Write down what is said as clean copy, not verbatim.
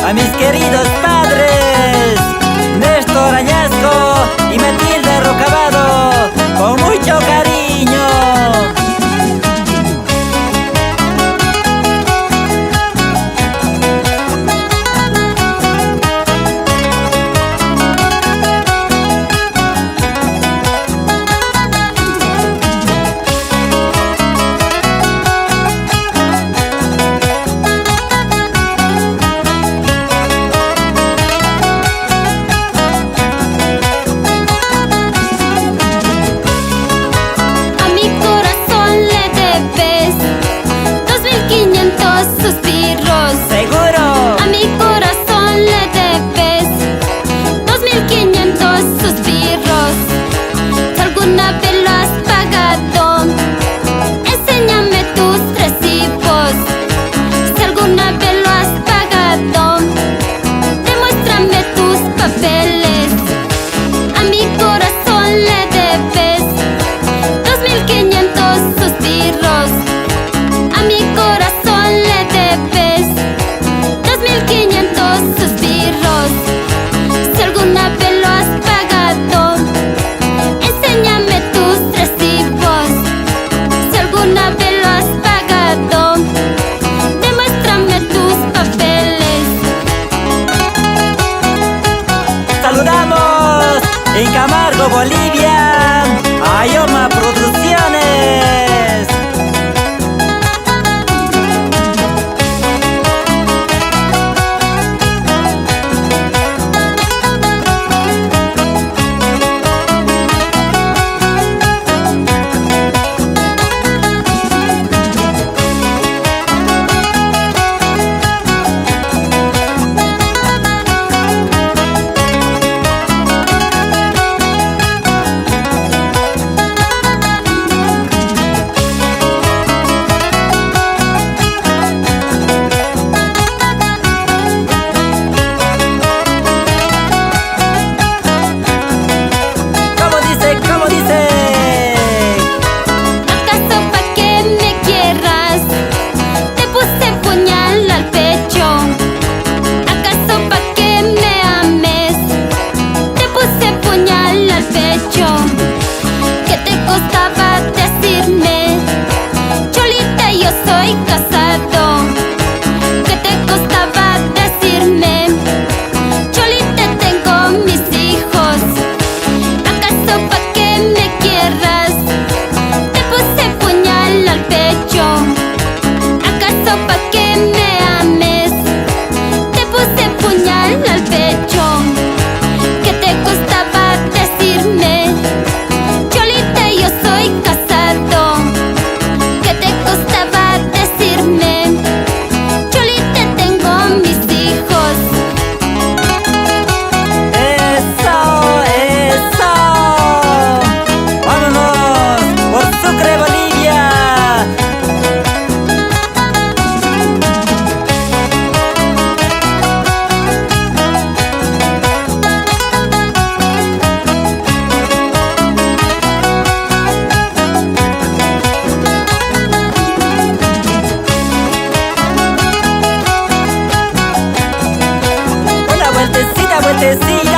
a mis queridos padres, Néstor Añasco y Matilde Rocabado, con mucho cariño. Suspiros. Seguro. A mi corazón le debes 2500 suspiros. Si alguna vez lo has pagado, enséñame tus recibos. Si alguna vez lo has pagado, demuéstrame tus papeles. A mi corazón le debes 2500 suspiros. A mi corazón le debes 2500 suspiros. Si alguna vez lo has pagado, enséñame tus recibos. Si alguna vez lo has pagado, demuéstrame tus papeles. Saludamos en Camargo, Bolivia, a Ioma Producciones. ¿Qué te costaba decirme, Cholita, yo soy casado? ¿Qué te costaba decirme, Cholita, tengo mis hijos? ¿Acaso pa' que me quieras te puse puñal al pecho? ¿Acaso pa' que me ames te puse puñal al pecho? ¿Qué te costaba decirme, Cholita, yo soy casado? ¿Qué te costaba decirme, Cholita, tengo mis hijos? Eso, eso. Vámonos por Sucre, Bolivia. Una vueltecita, vueltecilla.